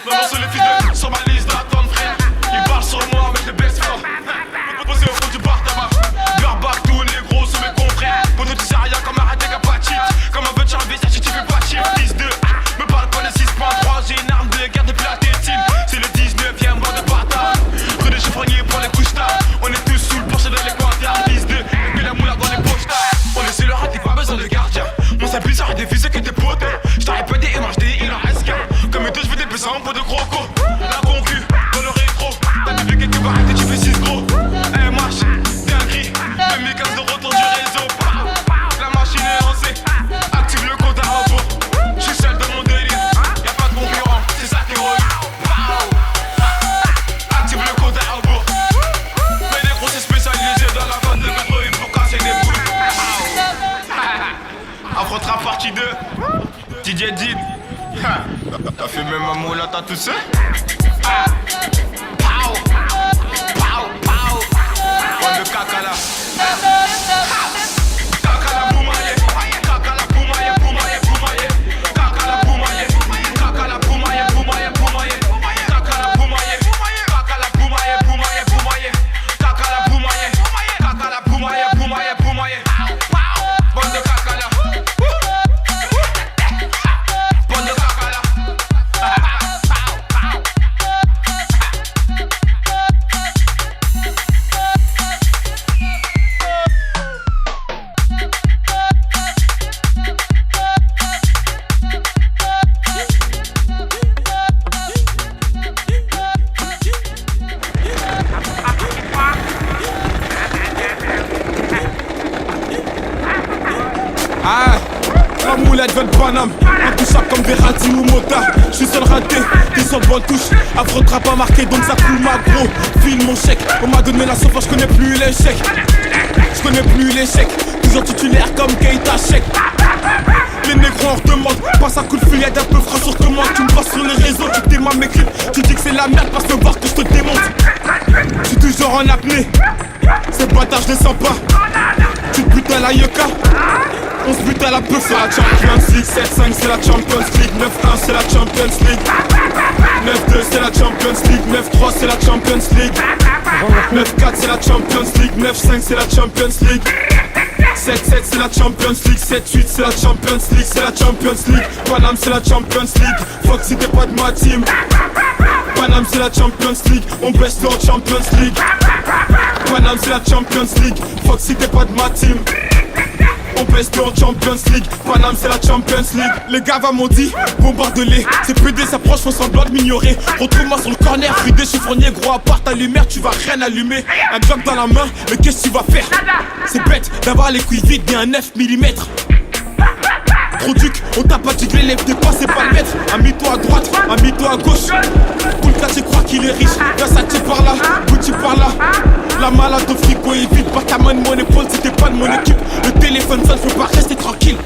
Maman sur les fils de sur ma liste d'attente frère. Ils parlent sur moi avec les best friends. Posé au fond du bar tabac. Garbac tous les gros sont mes confrères. Pour nous tu sais rien comme arrêter qu'à pas cheat. Comme un peu de charme si tu fais pas chier. Fils de me parle pas de 6.3. J'ai une arme de guerre depuis la tétine. C'est le 19ème bord de bâtard. Rue des chiffronniers pour les couches tard. On est tous sous le porche dans les quadras. Fils de mais la moula dans les poches tard. On est sur le rat, t'es pas besoin de gardien. Mon c'est bizarre des fusées que t'es potes. J't'arrête pas des MHD, il en reste qu'un. Comme une deux, je veux des puissants en peau de croco. La concu, dans le rétro. T'as vu quelques barrettes et tu fais 6 gros. MH, dinguerie. 2015 de retour du réseau. La machine est lancée. Active le compte à rebours. J'suis seul dans mon délire. Y'a pas de concurrent, c'est ça qui roule. Active le compte à rebours. Fais des grosses spécialisés dans la vente de pétrole pour casser des boules. Affrontera partie 2. DJ Did. T'as fait même un mot là, t'as tout ça? Pow! Pow! Pow! On le caca là. Caca la boumaille. Caca la boumaille, boumaille, boumaille. Caca la boumaille. Caca la boumaille, boumaille, boumaille. Caca la boumaille. Caca la boumaille, boumaille, boumaille. Caca la boumaille. Caca la boumaille, boumaille, boumaille. Bande de caca là. La moulette veut le Paname, intouchable comme Verratti ou Mota. J'suis seul raté, t'es sur bonne touche. Affrontera pas marqué donc ça coule ma gros. File mon chèque, on m'a donné la sauce, j'connais plus l'échec. J'connais plus l'échec, toujours titulaire comme Keita Sheik. Les négros on redemande, passe un coup de fil, y'a d'un peu frais sur commande. Tu me passes sur les réseaux, tu démarres mes clips. Tu dis que c'est la merde parce que voir que je te démonte. J'suis toujours en apnée, ces bâtards je les sens pas. Tu te butes à la yucca. On se bute à la peau, c'est la Champions League. 7-5 c'est la Champions League. 9-1 c'est la Champions League. 9-2 c'est la Champions League. 9-3 c'est la Champions League. 9-4 c'est la Champions League. 9-5 c'est la Champions League. 7-7 c'est la Champions League. 7-8 c'est la Champions League. C'est la Champions League. Paname c'est la Champions League. Fuck si t'es pas de ma team. Paname c'est la Champions League. On baisse en Champions League. Paname c'est la Champions League. Fuck si t'es pas de ma team. On baisse en Champions League. Paname c'est la Champions League. Les gars m'ont dit bombarde-les. C'est PD s'approche, font semblant de m'ignorer. Retrouve-moi sur le corner, rue des chiffronniers. Gros à part ta lumière, tu vas rien allumer. Un bloc dans la main, mais qu'est-ce que tu vas faire? C'est bête d'avoir les couilles vides et un 9 mm. Trop duc, on t'a pas dit que l'élève t'es pas, c'est pas le maître. Amie-toi à droite, amie-toi à gauche. Tout le cas tu crois qu'il est riche. Versace par là, Gucci par là. La malade au frigo est vide, pas ta main de mon épaule si t'es pas de mon équipe. Le téléphone sonne, faut pas rester tranquille.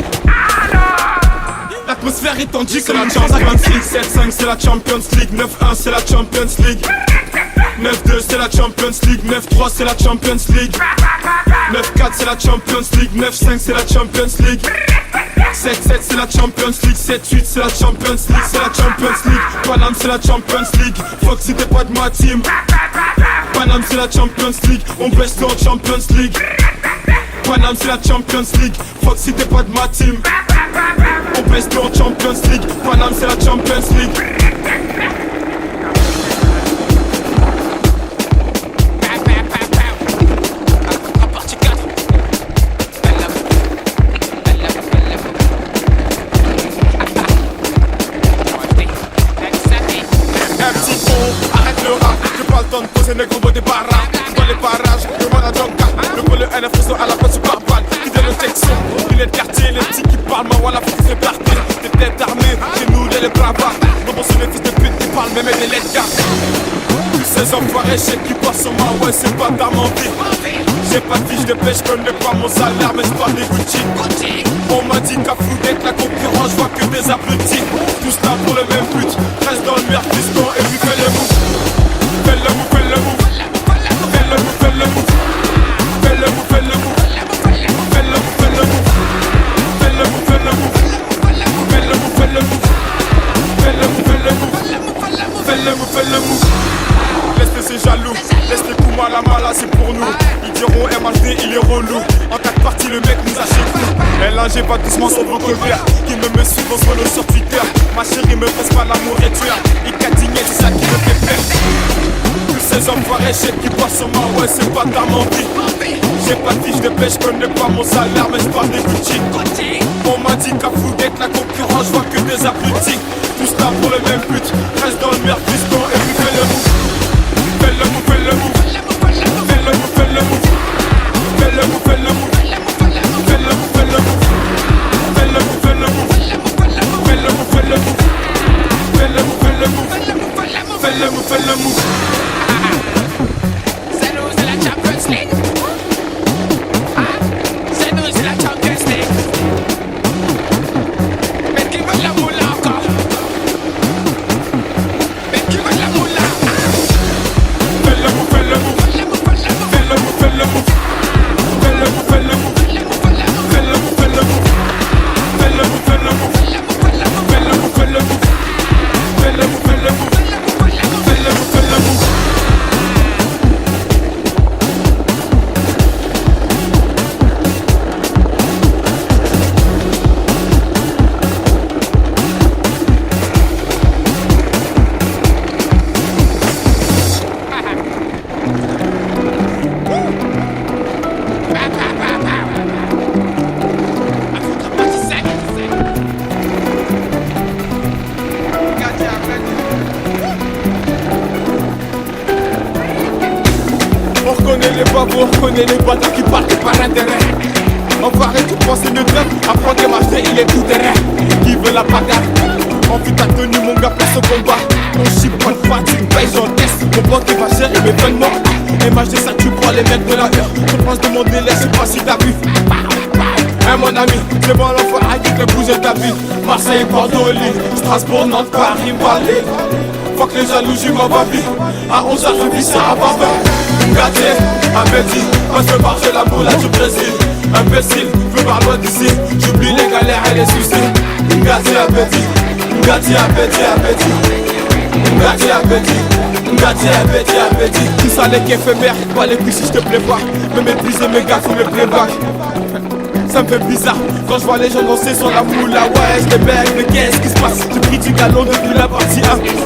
L'atmosphère est tendue, c'est la Champions League. 7-5 c'est la Champions League. 9-1 c'est la Champions League. 9-2 c'est la Champions League. 9-3 c'est la Champions League. 9-4 c'est la Champions League. 9-5 c'est la Champions League. 7-7 c'est la Champions League. 7-8 c'est la Champions League. C'est la Champions League. Paname c'est la Champions League. Fuck si t'es pas de ma team. Paname c'est la Champions League. On baisse en Champions League. Paname c'est la Champions League. Fuck si t'es pas de ma team. On baisse en Champions League. Paname c'est la Champions League. De poser négro beau des barrages. Dans les parages, le Maradonka. Le gros, le NF, à la place du barbane. Qui donne le texon, il est de quartier. Les petits qui parlent, ma voilà, faut qu'ils se clarté. Des têtes armées, chez nous, les bravas. Non, bon, c'est les fils de pute qui parlent, même les lettres gars. Tous ces enfoirés, je sais qui passent sur ma ouais, c'est pas d'armenti. J'ai pas de fiche de pêche, je connais pas mon salaire, mais je parle des Gucci. On m'a dit qu'à foutre d'être la concurrence, je vois que des abrutis. Tous là pour le même but, reste dans le meilleur piston et puis fais le move. Fais le move, fais le move. Fais le move, fais le move. Fais le move, fais le move. Fais le move, fais le move. pour nous. Ils diront MHD, il est relou. En 4 parties, le mec nous achète tout. Elle j'ai pas doucement son vocabulaire. Qui me suit dans solo sur Twitter. Ma chérie me presse pas l'amour et tu as. Il catigné, c'est ça qui me fait peur. Tous ces enfoirés chèques qui passent sur ma ouais, c'est pas ta mentie. J'ai pas de fiche de pêche, je connais pas mon salaire, mais je parle des Gucci. On m'a dit qu'à Fouguette, la concurrence, je vois que des abrutis. Tous là pour le même but, reste dans le merde, piston, et puis fais le move. Fais le move, fais le move. Fais le move, fais le move. Fais le move, fais le move. Fais le move, fais le move. Fais le move, fais le move. Fais le move, fais le move. Fais le move, fais le move. Fais le move, fais le move. C'est nous, c'est la Champions League. C'est nous, c'est la Champions League. Mais qui veut la moula encore? Mais qui veut la moula? Fais le move, fais le move. Fais le move, fais le move. Fais le move, fais le move. Fais le move, fais le move. Fais le move, fais le move. Fais le move, fais le move. Fais le move, fais le move. Fais le move, fais le move. On reconnaît les babous, on reconnaît les bâtards qui partent par intérêt. Enfoiré, tu penses une trêve, apprends tes marchés, il est tout terrain. Qui veut la bagarre? En vue ta tenue, mon gars, place au combat. Mon chip, pas de fatigue, paye, j'encaisse. Mon banque est pas cher et mes vêtements. MHD, ça tu prends les mecs de la heure. Je pense de mon délai, je sais pas si t'as vu. Hein mon ami, c'est bon l'enfoiré qui fait bouger ta ville. Marseille, Bordeaux, Lille, Strasbourg, Nantes, Paris, Valais. Faut que les jaloux, j'y m'en va vite. À 11h, je vis ça à Barbara. Gâté, appétit, passe le bar, j'ai la moula du Brésil. Imbécile, veux voir loin d'ici. J'oublie les galères et les soucis. Gâté, appétit, gâté, appétit, appétit. Gâté, appétit, gâté, appétit, appétit. Tout ça n'est qu'éphémère, pas les couilles si je te plais pas. Me mépriser mes gars, faut me playback. Ça me fait bizarre quand je vois les gens danser sur la moula. Ouais, je les bec, mais qu'est-ce qui se passe? J'ai pris du galon depuis la partie 1.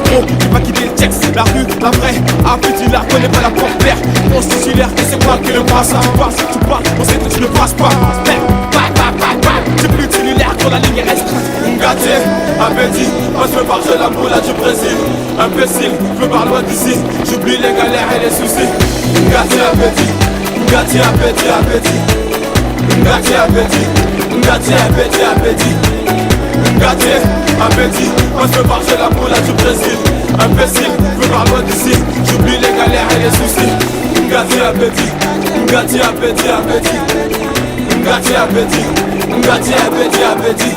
Gros, j'ai pas quitté le texte, la rue, la vraie. Après tu la reconnais pas la porte-terre. Mon titulaire, et c'est moi qui le passe. Tu parles, on sait que tu ne passes pas. J'ai plus de cellulaire quand la ligne est restreinte. Gâté, appétit, passe le bar, j'ai la moula du Brésil. Imbécile, je me barre loin d'ici. J'oublie les galères et les soucis. Gâté, appétit, gâté, appétit, appétit. Gâté, appétit, gâté, appétit, appétit. Gâté, appétit, passe le bar, j'ai la moula du Brésil. Imbécile, je me barre loin d'ici. J'oublie les galères et les soucis. Gâté, appétit, gâté, appétit, appétit. Gâté, appétit, gâté, appétit, appétit.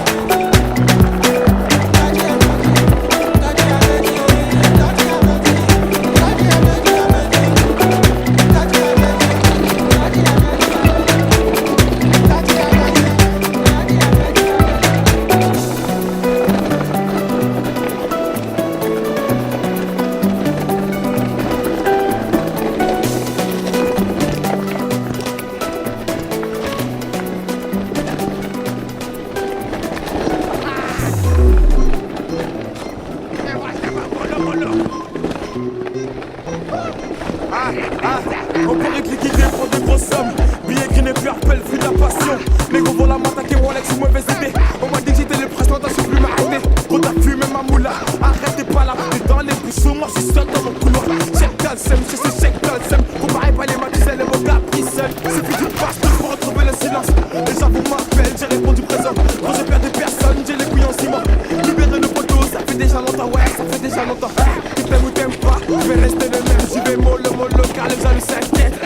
On pourrait te liquider pour de grosses sommes. Billets gris et plus appel, fruit de la passion. Les gros vont la m'attaquer, Rolex, une mauvaise idée. On m'a dit que j'étais le présentation plus m'arrêter. Gros t'as fumé ma moula, arrêtez pas la t'es dans les bouchons. Moi je suis seul dans mon couloir. Check dans le sem, je sais check dans le sem. Comparez pas les mains, tu sais, les mots pris seul. Suffit d'une passe pour retrouver le silence. Les gens vous m'appellent, j'ai répondu présent. Quand je perds des personnes, j'ai les couilles en ciment. Libérer le poteau, ça fait déjà longtemps, ouais, ça fait déjà longtemps. Tu t'aimes ou t'aimes pas, je vais rester le même. J'y vais mollo, car les jaloux s'inquiètent.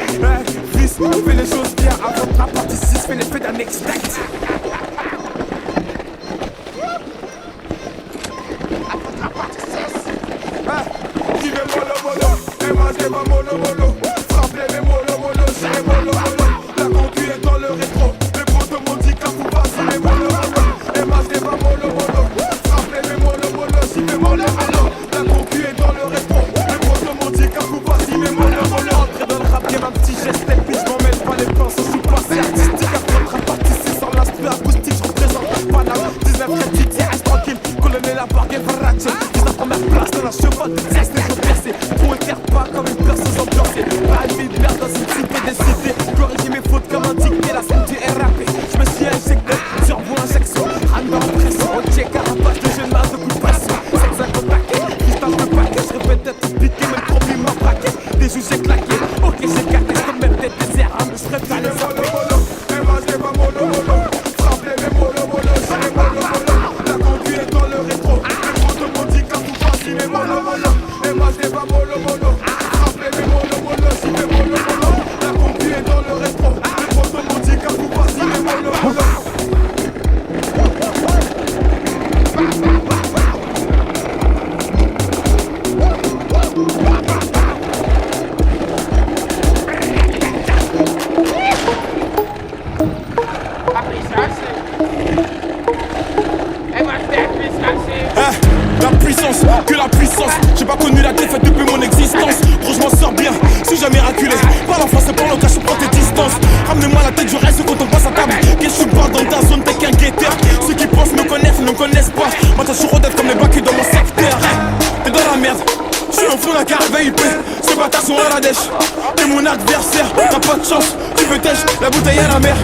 Fils, on fait les choses bien avant de la partie 6, fais l'effet d'un expect. J'y vais mollo, et moi je vais mollo. Frappe les mollo, j'ai mollo. La conduite est dans le rétro, les potos m'ont dit qu'à vous passer les mollo. Et moi je vais mollo. Frappe les mollo, j'y vais mollo. La conduite est dans le rétro, les potos m'ont dit qu'à vous passer les mollo. Entrer dans le rap game, un petit geste. je serais prêt à les zapper. Et moi je n'ai pas mollo mollo. Frappez mes mollo mollo, c'est les mollo mollo. La conduite est dans le rétro. Les gros de mon dit quand vous passez mes mollo mollo. Et moi je n'ai pas mollo mollo. Frappez mes mollo mollo, c'est mes mollo mollo. La conduite est dans le rétro. Les gros de mon dit quand vous passez mes mollo mollo. La puissance, que la puissance. J'ai pas connu la défaite depuis mon existence. Gros, je m'en sors bien, si jamais miraculé. Parle en français, parle en cache, prends tes distances. Ramenez-moi la tête, je reste quand on passe à table. Qu'est-ce que tu parles dans ta zone, t'es qu'un guetteur. Ceux qui pensent me connaissent, ne me connaissent pas. Moi, t'as toujours d'être comme les bacs dans mon secteur. T'es dans la merde, je suis au fond d'un carré IP. Ces bâtards sont à la dèche. T'es mon adversaire, t'as pas de chance. Tu veux tèche, la bouteille à la mer.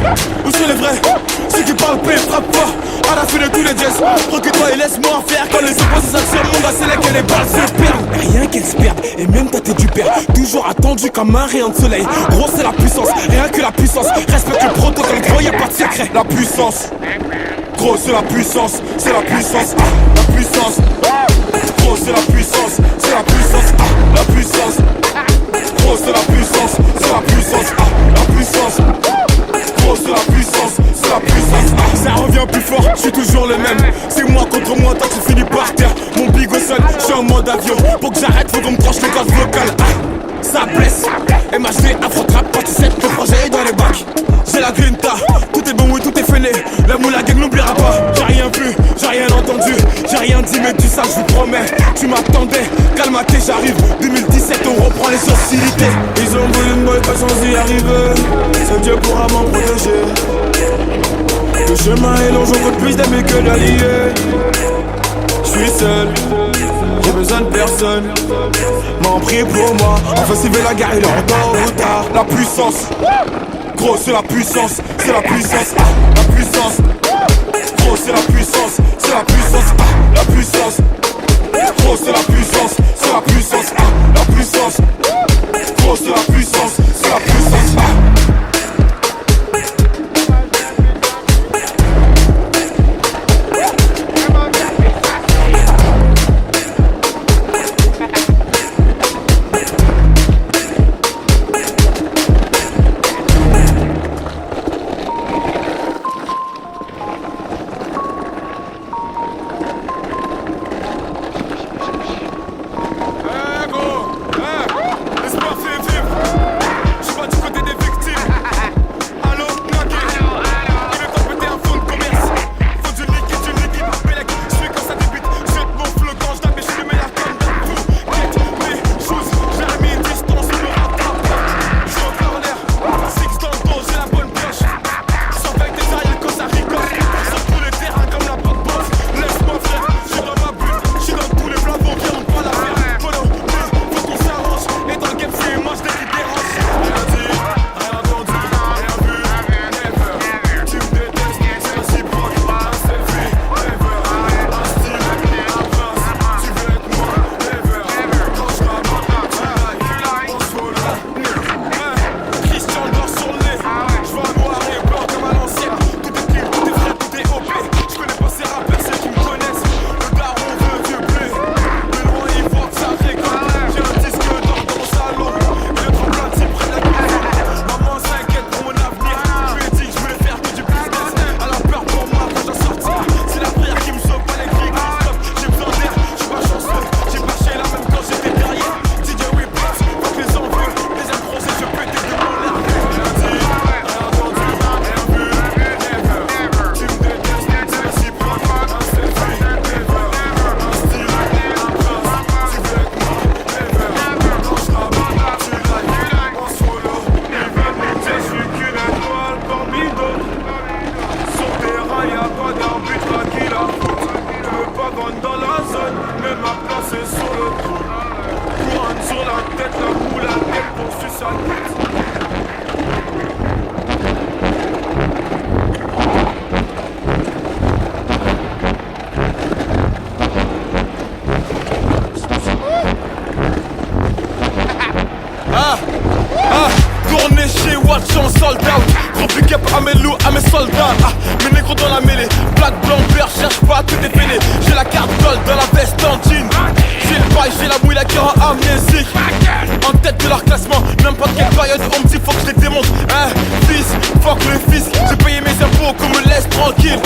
Où sont les vrais? Ceux qui parlent paix, frappe fort. À la fin de tous les jazz, recule-toi et laisse-moi faire. Quand les opposés s'actionnent, mon gars, c'est là que les balles se perdent. Rien qu'elles se perdent, et même ta tête du père. Toujours attendu comme un rayon de soleil. Gros, c'est la puissance, rien que la puissance. Respecte le protocole, gros, y'a pas de secret. La puissance, gros, c'est la puissance, c'est la puissance. La puissance, gros, c'est la puissance, c'est la puissance. La puissance, gros, c'est la puissance, c'est la puissance. La puissance. C'est la puissance, c'est la puissance. Ça revient plus fort, je suis toujours le même. C'est moi contre moi, tant que tu finis par terre. Mon bigot seul, je suis en mode avion. Pour que j'arrête, faut qu'on me tranche le gaz vocal. Ça blesse, MHD, Afro-Trap, partie 7, le projet est dans les bacs. J'ai la grinta, tout est bon, oui, tout est fêlé. La moula gang n'oubliera pas. J'ai rien vu, j'ai rien entendu, j'ai rien dit, mais tu sais, je vous promets. Tu m'attendais, calme-toi, j'arrive. 2017, on reprend les hostilités. Ils ont voulu me boycotter sans y arriver. Seul Dieu pourra m'en protéger. Le chemin est long, j'en compte plus d'amis que d'alliés. Je suis seul, j'ai besoin de personne. M'en prie pour moi, enfin s'il veut la guerre, il est en tôt ou tard. La puissance, gros c'est la puissance, c'est la puissance. La puissance, gros c'est la puissance, c'est la puissance. La puissance, gros c'est la puissance, c'est la puissance. La puissance, gros c'est la puissance, c'est la puissance. sold out. Gros big up à mes loups, à mes soldats. Mes négros dans la mêlée, black, blanc, vert, cherche pas, tout est fêlé. J'ai la carte gold dans la veste en jean. J'ai le bail, j'ai la mouille, la qui rend amnésique. En tête de leur classement, n'importe quelle période on me dit faut que je les démonte. Fils, fuck le fils, j'ai payé mes impôts qu'on me laisse tranquille.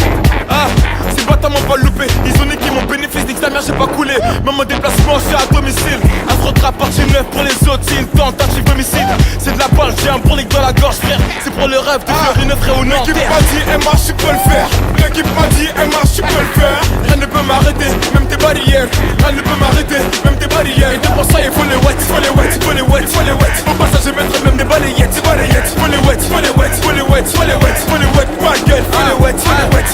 Ces bâtards m'ont pas loupé, ils ont niqué mon bénéfice, nique sa mère j'ai pas coulé. Même mon déplacement je suis à domicile. Affrontera partie 9 pour les autres, c'est une tentative d'homicide. C'est de la balle, j'ai un brolique dans la gorge frère. C'est pour le rêve de faire une frère au nord. L'équipe m'a dit MH tu peux le faire. L'équipe m'a dit MH tu peux le faire. Rien ne peut m'arrêter, même tes barrières. Rien ne peut m'arrêter, même tes barrières. Et pour ça il faut les wet, faut les wet, faut les wet, faut les wet. Au passage je mettrai même des balayettes, balayettes. Faut les wet, faut les wet, faut les wet, faut les wet, faut les wet, ma gueule, faut les wet, faut les wet.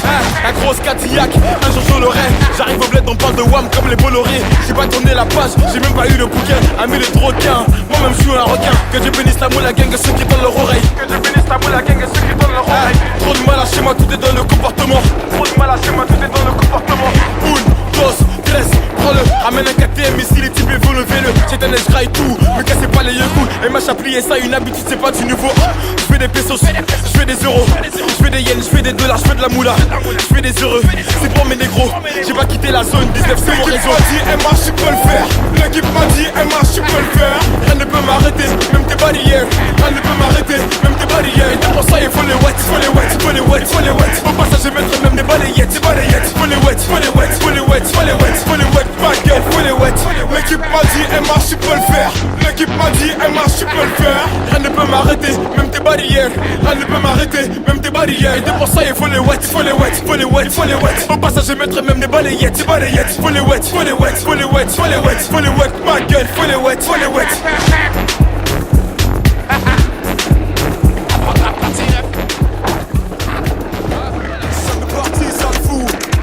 La grosse Cadillac, un jour je l'aurai. J'arrive au bled, on parle de Wham comme les Bolloré. J'ai pas tourné la page, j'ai même pas eu le bouquin. Ami les troquins, moi-même je suis un requin. Que Dieu bénisse la moule, la gang, ceux qui donnent leur oreille. Que Dieu bénisse la moule, la gang, ceux qui donnent leur oreille. Trop de mal à chez moi, tout est dans le comportement. Trop de mal à chez moi, tout est dans le comportement. Une, dos, tres, prends-le. Ramène un KTM ici, les types veulent lever-le. J'ai un je tout, me cassez pas les yeux cool. Et m'a plié ça, une habitude, c'est pas du nouveau. Je fais des pesos, je fais des euros. Je fais des yens, je fais des dollars, je fais de la moula. Je fais des heureux, c'est pour mes négros. J'ai pas quitté la zone, 19 c'est mon réseau. L'équipe m'a dit MH tu peux le faire. L'équipe m'a dit MH tu peux le faire. Rien ne peut m'arrêter, même tes barrières. Rien ne peut m'arrêter, même tes barrières. Et pour ça il faut les wet, faut les wet, faut les wet, faut les wet. Au passage je mettrai même des balayettes, balayettes. Faut les wet, faut les wet, faut les wet, faut les wet, faut les wet, ma gueule, faut les wet. L'équipe m'a dit MH tu peux le faire. L'équipe m'a dit MH tu peux le faire. Rien ne peut m'arrêter, même tes barrières. Rien ne peut m'arrêter, même tes barrières. Et pour ça il faut les wet, faut les wet, faut les wet, faut les wet. Au passage je mettrai même des balayettes, balayettes. Faut les wet, faut les wet, faut les wet, faut les wet, faut les wet, ma gueule, faut les wet, faut les wet.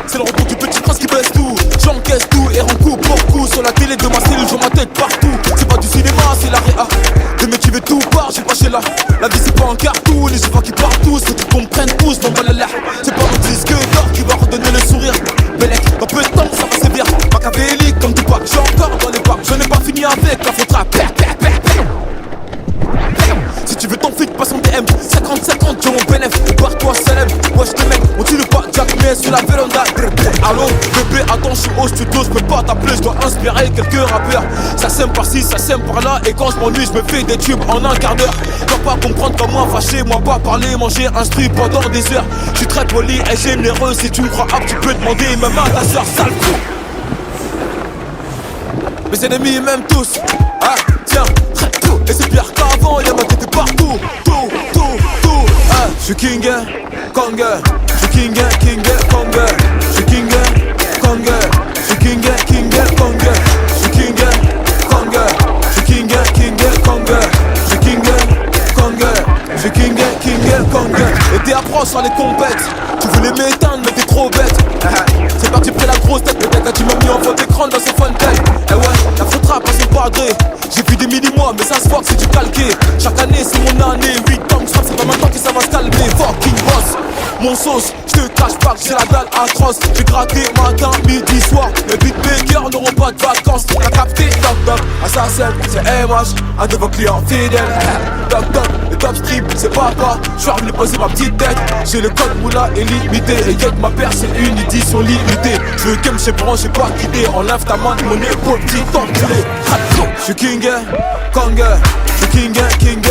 C'est le retour du petit prince qui baisse tout. J'encaisse tout et rends coup pour coup. Sur la télé de ma cellule, je ma tête partout. C'est pas du cinéma, c'est la réa. De mes veux tout part, j'ai pas chez là. La vie c'est pas un cartoon, les gens qui partent tous. Faut qu'ils comprennent tous, non balala. C'est pas mon disque d'or qui va redonner le sourire. Bellec, dans peu de temps ça va sévir. Machiavélique comme Tupac, j'suis encore dans les parcs. Je n'ai pas fini avec la faute rap. Si tu veux ton fric, passe en DM 50-50, j'ai mon bénéf, barre-toi Salem. Wesh les mecs, on tue le pas, Jack mais sur la véranda. Allo, bébé, attends, je suis au studio, je peux pas t'appeler, je dois inspirer quelques rappeurs. Ça sème par-ci, ça sème par-là, et quand je m'ennuie, je me fais des tubes en un quart d'heure. Dois pas comprendre comme moi, fâché, moi pas parler, manger, instruit pendant des heures. Je suis très poli et généreux, si tu me crois apte, tu peux demander même à ta soeur, sale fou. Mes ennemis m'aiment tous, ah tiens, traite tout. Et c'est pire qu'avant, y'a ma tête partout, tout, j'suis King, Kong, j'suis King, Kong, j'suis King, Kong, j'suis King, Kong, j'suis King, Kong, j'suis King, Kong, j'suis King, Kong, j'suis King, Kong. Et t'es approche sur les compètes, tu voulais m'éteindre mais t'es trop bête. C'est parti près la grosse tête, peut-être tu m'as mis en fond d'écran dans ce fun time. Eh ouais, la faute rap à son padré. J'ai vu des mini-mois mais ça se voit que c'est du calqué. Chaque année c'est mon année, 8 ans je rappe, c'est pas maintenant que ça va se calmer. Fucking boss, mon sauce, j'te cache pas que j'ai la dalle atroce. J'ai gratté matin, midi, soir. Les beatmakers n'auront pas de vacances. T'as capté, toc toc, assassin, c'est MH, un de vos clients fidèles. Toc toc, le top strip, c'est papa. J'suis revenu poser ma petite tête. J'ai le code moula illimité. Et y'a que ma paire, c'est une édition limitée. Je veux qu'elle chez branche, j'ai pas quitté. Enlève ta main de mon épaule, petit enculé. J'suis King, Kong, j'suis King,